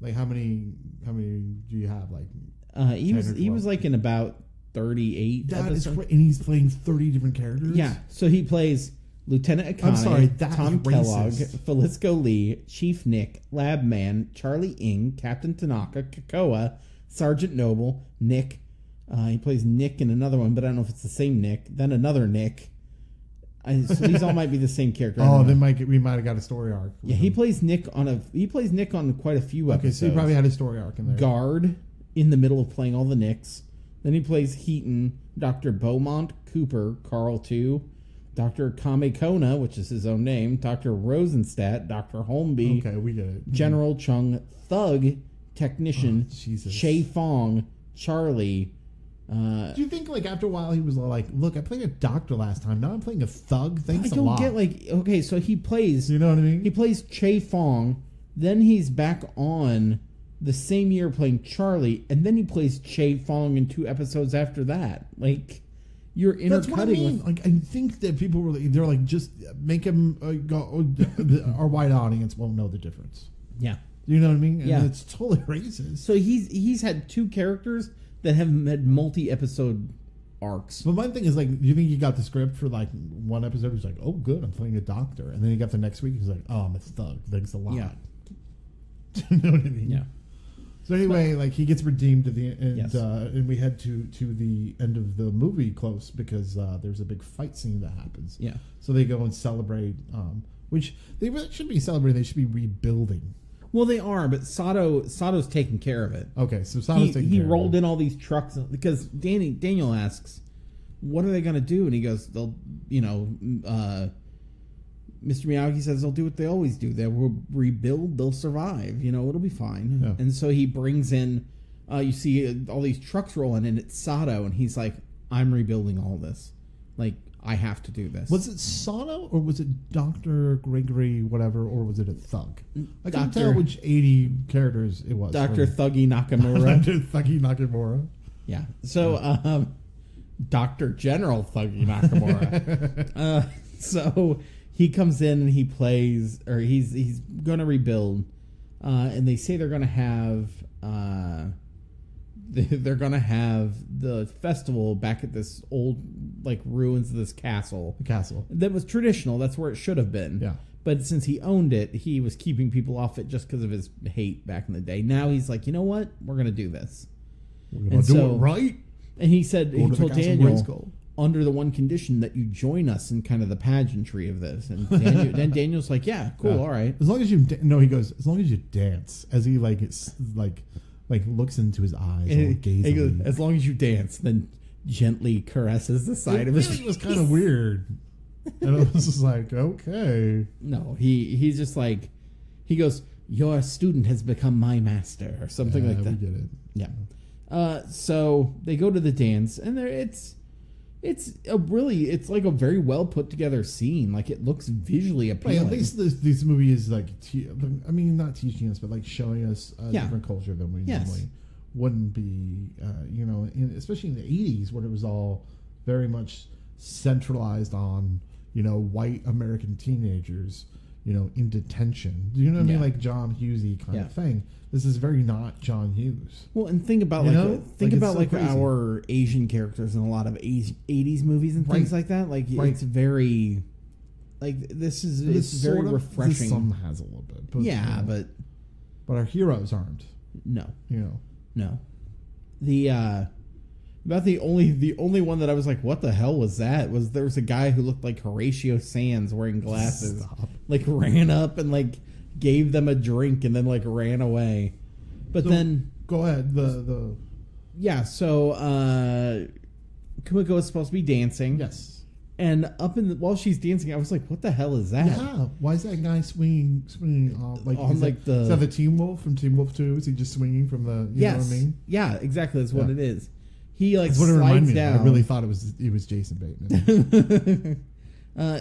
Like, how many do you have? Like, he was like in about 38 that episodes. is, and he's playing 30 different characters. Yeah, so he plays Lieutenant Akane, I'm sorry, that's Tom Kellogg, racist. Felisko Lee, Chief Nick, Lab Man, Charlie Ng, Captain Tanaka, Kakoa, Sergeant Noble, Nick. He plays Nick in another one, but I don't know if it's the same Nick. Then another Nick. So these all might be the same character. Oh, we might have got a story arc. Yeah, he plays Nick on quite a few episodes. Okay, so he probably had a story arc in there. Guard in the middle of playing all the Nicks. Then he plays Heaton, Dr. Beaumont, Cooper, Carl II, Dr. Kamekona, which is his own name, Dr. Rosenstadt, Dr. Holmby, Okay, we get it. General Chung, Thug, Technician, Jesus. Shay Fong, Charlie. Do you think, like, after a while he was like, look, I played a doctor last time. Now I'm playing a thug? Thanks a lot. I don't get, like, okay, so he plays... You know what I mean? He plays Che Fong, then he's back on the same year playing Charlie, and then he plays Che Fong in 2 episodes after that. Like, you're intercutting. That's what I mean. Like, I think that people were like, they're like, just make him go. Our white audience won't know the difference. Yeah. You know what I mean? And Yeah. it's totally racist. So he's had 2 characters that have had multi-episode arcs. But my thing is, like, do you think he got the script for, like, one episode? He's like, oh, good, I'm playing a doctor. And then he got the next week, he's like, oh, I'm a thug. Thanks a lot. Yeah. You know what I mean? Yeah. So anyway, like, he gets redeemed at the end, Yes. and we head to the end of the movie close because there's a big fight scene that happens. Yeah. So they go and celebrate, which they really shouldn't be celebrating. They should be rebuilding. Well, they are, but Sato's taking care of it. Okay, so Sato's taking he care rolled of it. in all these trucks because Daniel asks, "What are they going to do?" And he goes, "They'll, Mr. Miyagi says they'll do what they always do. They will rebuild. They'll survive. It'll be fine." Yeah. And so he brings in, you see all these trucks rolling, and it's Sato, and he's like, "I'm rebuilding all this. Like, I have to do this." Was it Sato or was it Dr. Gregory, whatever, or was it a thug? I couldn't Dr. tell which 80 characters it was. Dr. Thuggy Nakamura? Dr. Thuggy Nakamura. Yeah. So, Dr. General Thuggy Nakamura. So he comes in and he plays, or he's going to rebuild, and they say they're going to have they're gonna have the festival back at this old like ruins of this castle. The castle. That was traditional. That's where it should have been. Yeah. But since he owned it, he was keeping people off it just because of his hate back in the day. Now he's like, you know what? We're gonna do this. We're gonna do it right. And he said, he told Daniel, Grayskull. under the one condition that you join us in kind of the pageantry of this. And then Daniel's like, yeah, cool, all right. As long as you he goes, as long as you dance, as he like it's like looks into his eyes And he gazingly. goes, as long as you dance, then gently caresses the side of his It was kind of weird. And I was just like, okay. No, he's just like, he goes, your student has become my master, or something like that. We get it. Yeah. So they go to the dance, and it's like a very well put together scene. Like, it looks visually appealing. Right, at least this movie is like, not teaching us, but like showing us a different culture than we normally wouldn't be. Especially in the 80s, when it was all very much centralized on white American teenagers, in detention. Do you know what I mean? Like John Hughesy kind of thing. This is very not John Hughes. Well, and think about our Asian characters in a lot of 80s movies and things like that. Like it's very, like this is it's very refreshing. Some has a little bit, but but our heroes aren't. No, no. The only one that I was like, what the hell was that? Was there was a guy who looked like Horatio Sands wearing glasses, like ran up and like gave them a drink and then like ran away. But then go ahead. So Kumiko is supposed to be dancing. Yes. And while she's dancing, I was like, what the hell is that? Yeah. Why is that guy swinging is that the Teen Wolf from Teen Wolf 2? Is he just swinging from the you know what I mean? Yeah, exactly. That's what it is. He like That's slides down. I really thought it was Jason Bateman.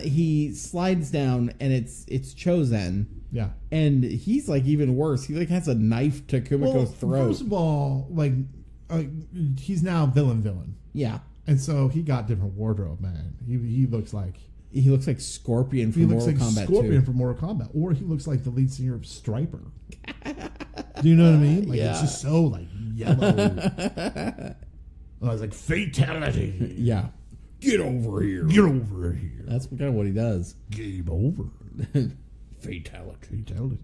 He slides down and it's Chozen. Yeah. And he's like even worse. He like has a knife to Kumiko's throat. First of all, like he's now villain. Yeah. And so he got different wardrobe, man. He looks like Scorpion from Mortal Kombat 2. From Mortal Kombat, or he looks like the lead singer of Striper. Do you know what I mean? Like it's just so like yellow. I was like, fatality. Yeah. Get over here. Get over here. That's kind of what he does. Game over. Fatality.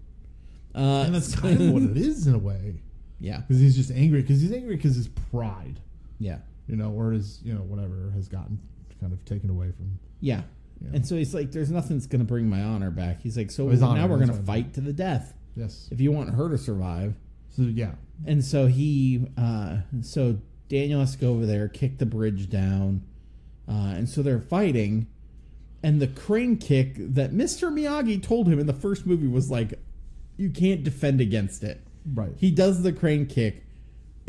And that's kind of what it is in a way. Yeah. Because he's just angry. Because he's angry because his pride. Yeah. Or his, whatever has gotten kind of taken away from. Yeah. And so he's like, there's nothing that's going to bring my honor back. He's like, so now we're going to fight to the death. Yes. If you want her to survive. So, yeah. And so Daniel has to go over there, kick the bridge down. And so they're fighting. And the crane kick that Mr. Miyagi told him in the first movie was like, you can't defend against it. Right. He does the crane kick,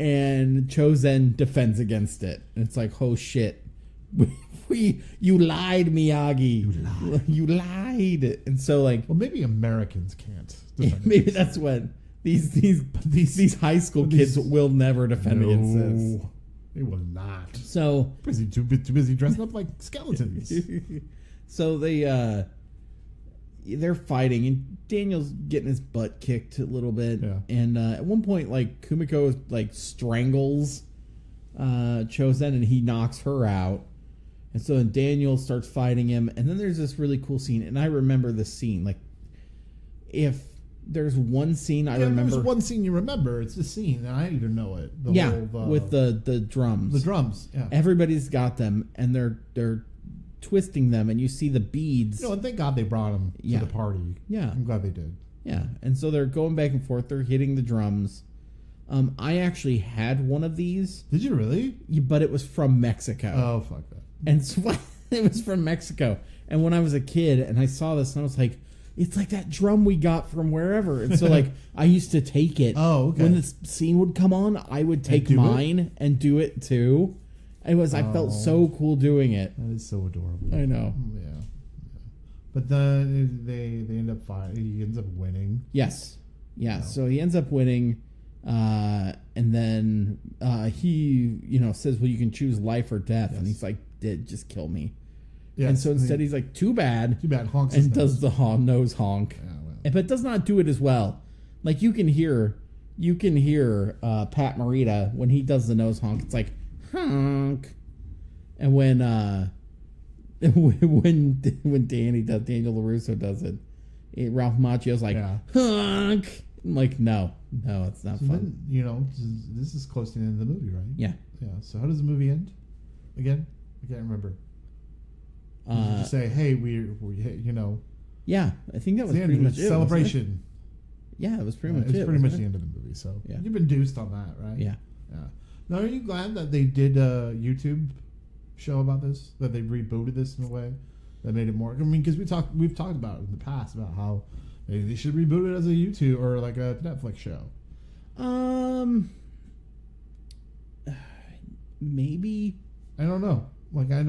and Chozen defends against it. And it's like, oh shit. You lied, Miyagi. You lied. And so like, well, maybe Americans can't defend maybe that's what these high school kids will never defend against this. They will not. So too busy dressing up like skeletons. So they're fighting, and Daniel's getting his butt kicked a little bit. Yeah. And at one point, like Kumiko like strangles Chozen, and he knocks her out. And so then Daniel starts fighting him, and then there's this really cool scene, and I remember this scene. Like, if there's one scene I remember. There's one scene you remember. It's the scene, and I didn't even know it. With the drums. The drums, yeah. Everybody's got them, and they're twisting them, and you see the beads. And thank God they brought them to the party. Yeah. I'm glad they did. Yeah, and so they're going back and forth. They're hitting the drums. I actually had one of these. Did you really? But it was from Mexico. Oh, fuck that. And so it was from Mexico. And when I was a kid and I saw this, and I was like, it's like that drum we got from wherever. And so, like, I used to take it. Oh, okay. When this scene would come on, I would take mine and do it too. I felt so cool doing it. That is so adorable. I know. Yeah. But then they end up fighting. He ends up winning. Yes. Yeah. No. So he ends up winning. And then he, says, well, you can choose life or death. Yes. And he's like, just kill me. Yes. And so instead he's like, too bad. Honks and does the nose honk. Yeah, well. But does not do it as well. Like, you can hear you can hear Pat Morita when he does the nose honk. It's like honk, and when Daniel LaRusso does it, Ralph Macchio's like honk. I'm like, no, it's not so fun. Then, this is close to the end of the movie, right? Yeah. So how does the movie end? Again, I can't remember. Did you just say, "Hey, we Yeah, I think that was the end pretty of much it. it. Celebration. Yeah, it was pretty much it. It's pretty much the end of the movie. So Yeah. you've been deuced on that, right? Yeah. Now, are you glad that they did a YouTube show about this? That they rebooted this in a way that made it more? I mean, because we've talked about it in the past about how maybe they should reboot it as a YouTube or like a Netflix show. Maybe. I don't know. Like I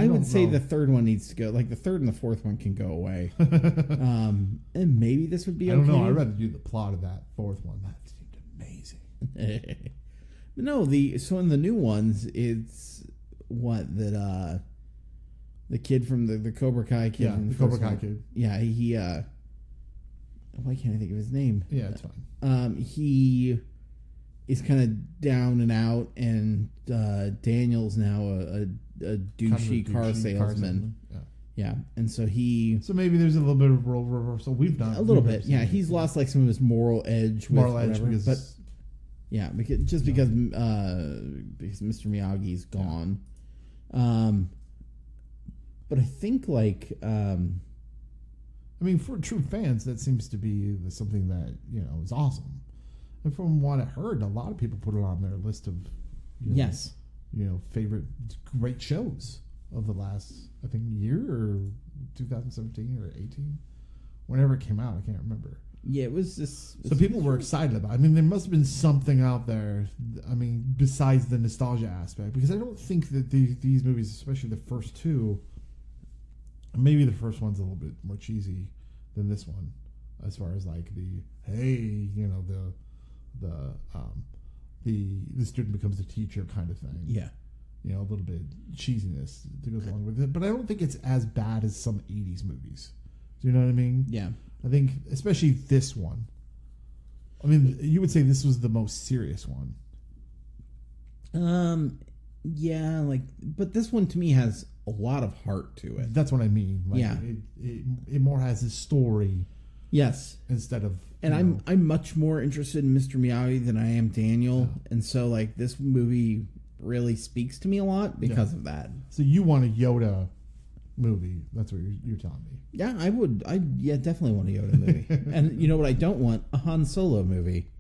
would say the third one needs to go. Like the third and the fourth one can go away. And maybe this would be. I don't know. I'd rather do the plot of that fourth one. That seemed amazing. No, so in the new ones, it's the kid from the Cobra Kai kid. Yeah, the Cobra Kai kid. Yeah, he. Why can't I think of his name? Yeah, it's fine. He is kind of down and out, and Daniel's now a douchey car salesman. Yeah, and so maybe there's a little bit of role reversal. We've done a little bit. Yeah, he's lost like some of his moral edge. But yeah, because Mr. Miyagi's gone. But I think I mean, for true fans, that seems to be something that is awesome. And from what I heard, a lot of people put it on their list of favorite great shows of the last, I think, year or 2017 or 18, whenever it came out. I can't remember. Yeah, it was this. So people were excited about it. I mean, there must have been something out there. I mean, besides the nostalgia aspect, because I don't think that these movies, especially the first two, maybe the first one's a little bit more cheesy than this one, as far as like the student becomes a teacher kind of thing. Yeah. A little bit cheesiness that goes along with it. But I don't think it's as bad as some 80s movies. Do you know what I mean? Yeah. I think, especially this one. I mean, you would say this was the most serious one. Yeah, but this one to me has a lot of heart to it. That's what I mean. It more has a story. Yes. Instead of... And I'm much more interested in Mr. Miyagi than I am Daniel. Yeah. And so, this movie really speaks to me a lot because of that. So you want a Yoda movie. That's what you're telling me. Yeah, I would. I definitely want a Yoda movie. And you know what I don't want? A Han Solo movie.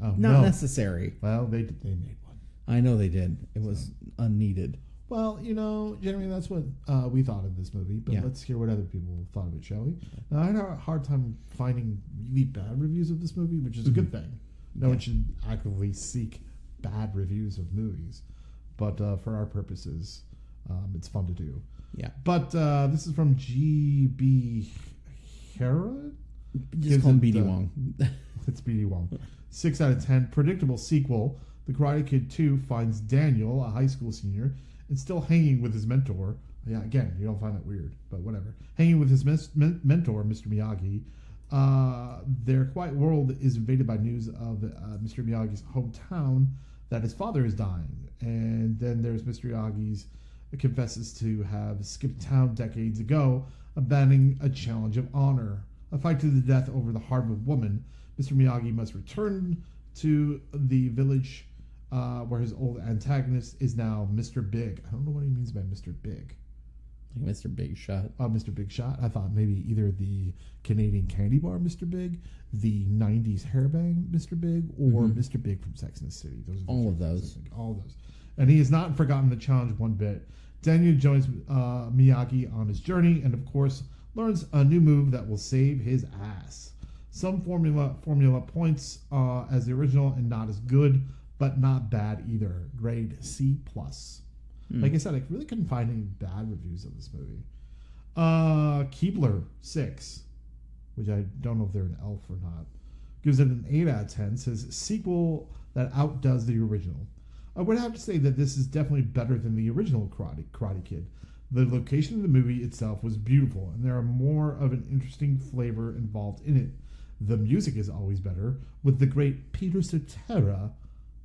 Oh, Not necessary. Well, they made one. I know they did. It was unneeded. Well, Jeremy, that's what we thought of this movie. But let's hear what other people thought of it, shall we? Now, I had a hard time finding really bad reviews of this movie, which is a good thing. No one should actively seek bad reviews of movies. But for our purposes, it's fun to do. Yeah. But this is from G.B. Herod? Just call him B.D. Wong. It's B.D. Wong. 6 out of 10. Predictable sequel. The Karate Kid 2 finds Daniel, a high school senior, and still hanging with his mentor. Yeah, again, you don't find that weird, but whatever. Hanging with his mentor, Mr. Miyagi. Their quiet world is invaded by news of Mr. Miyagi's hometown that his father is dying. And then there's Mr. Miyagi's confesses to have skipped town decades ago, abandoning a challenge of honor. A fight to the death over the heart of a woman. Mr. Miyagi must return to the village where his old antagonist is now Mr. Big. I don't know what he means by Mr. Big. Like Mr. Big Shot. Oh, Mr. Big Shot. I thought maybe either the Canadian candy bar Mr. Big, the 90s hairbang Mr. Big, or Mr. Big from Sex and the City. Those are all of those. All of those. And he has not forgotten the challenge one bit. Daniel joins Miyagi on his journey and, of course, learns a new move that will save his ass. Some formula points as the original and not as good, but not bad either. Grade C+. Like I said, I really couldn't find any bad reviews of this movie. Keebler 6, which I don't know if they're an elf or not, gives it an 8 out of 10. Says sequel that outdoes the original. I would have to say that this is definitely better than the original Karate Kid. The location of the movie itself was beautiful, and there are more of an interesting flavor involved in it. The music is always better, with the great Peter Cetera,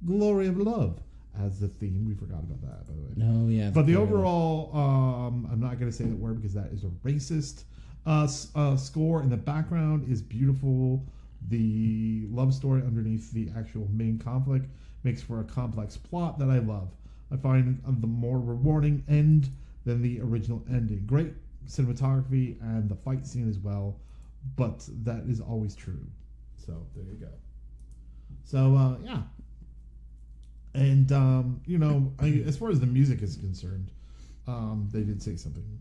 Glory of Love, as the theme. We forgot about that, by the way. No, yeah. But the overall, I'm not going to say that word because that is a racist. Score in the background is beautiful. The love story underneath the actual main conflict makes for a complex plot that I love. I find the more rewarding end than the original ending. Great cinematography and the fight scene as well, but that is always true. So there you go. So yeah, and as far as the music is concerned, they did say something.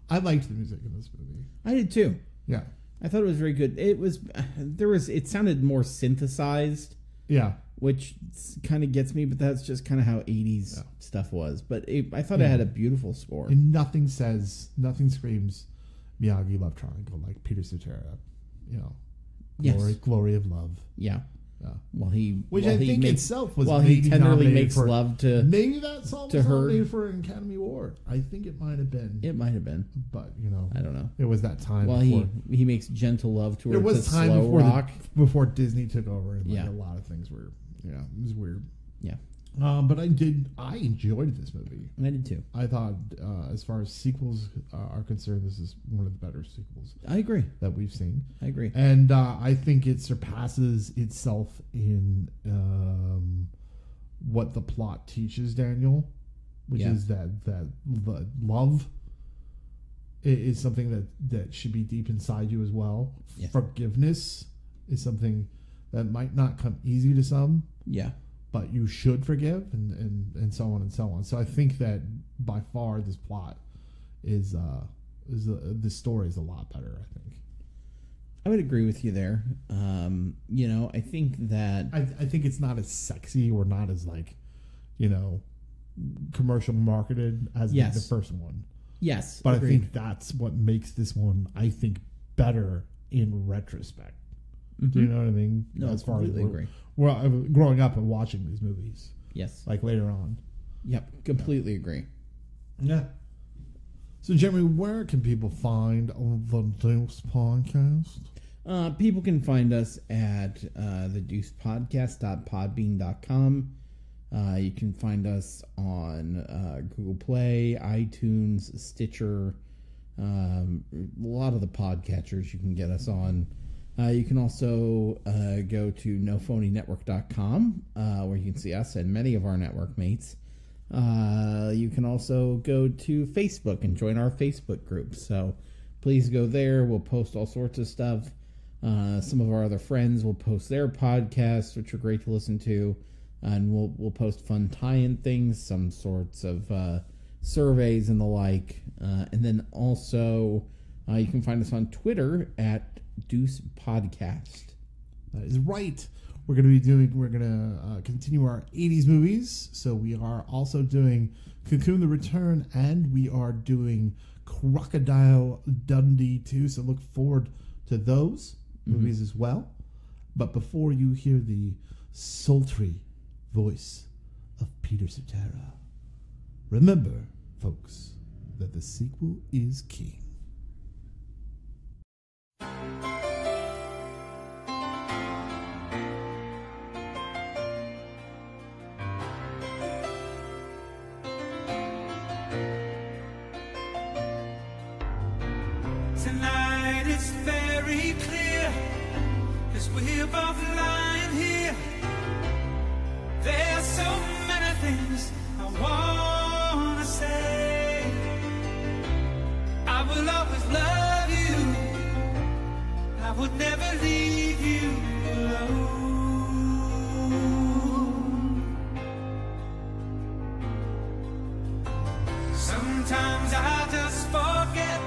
I liked the music in this movie. I did too. Yeah, I thought it was very good. It sounded more synthesized. Yeah. Which kind of gets me, but that's just kind of how 80s stuff was. But I thought it had a beautiful score. And nothing screams Miyagi love triangle like Peter Cetera. Glory of love. Yeah. Which while I he think makes, itself was while maybe he tenderly makes for, love to maybe that song to was her. nominated for an Academy Award. I think it might have been. It might have been, but I don't know. It was that time. While before, he makes gentle love to her. There was to time slow rock before Disney took over, and a lot of things were. Yeah, it was weird. Yeah. But I enjoyed this movie. I did too. I thought, as far as sequels are concerned, this is one of the better sequels. I agree. That we've seen. I agree. And I think it surpasses itself in what the plot teaches Daniel, which is that love is something that should be deep inside you as well. Yeah. Forgiveness is something that might not come easy to some. Yeah. But you should forgive, and so on and so on. So I think that by far this plot this story is a lot better. I think. I would agree with you there. I think that I think it's not as sexy or not as commercial marketed as the first one. Yes, but agreed. I think that's what makes this one better in retrospect. Mm-hmm. Do you know what I mean? No, as far as agree. Well, growing up and watching these movies. Yes. Like later on. Yep, completely agree. Yeah. So, Jeremy, where can people find the Deuce podcast? People can find us at thedeucepodcast.podbean.com. You can find us on Google Play, iTunes, Stitcher, a lot of the podcatchers you can get us on. You can also go to nophonynetwork.com, where you can see us and many of our network mates. You can also go to Facebook and join our Facebook group. So please go there. We'll post all sorts of stuff. Some of our other friends will post their podcasts, which are great to listen to. And we'll post fun tie-in things, some sorts of surveys and the like. And then also you can find us on Twitter at Deuce Podcast. That is right. We're going to continue our 80s movies. So we are also doing Cocoon the Return, and we are doing Crocodile Dundee too. So look forward to those movies as well. But before you hear the sultry voice of Peter Cetera, remember, folks, that the sequel is king. Tonight it's very clear as we're both lying here. There's so many things I wanna say. I will always love you. I would never leave you alone. Sometimes I just forget,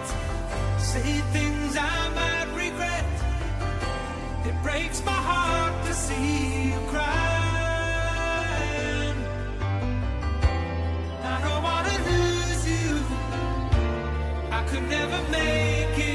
say things I might regret. It breaks my heart to see you crying. I don't wanna lose you. I could never make it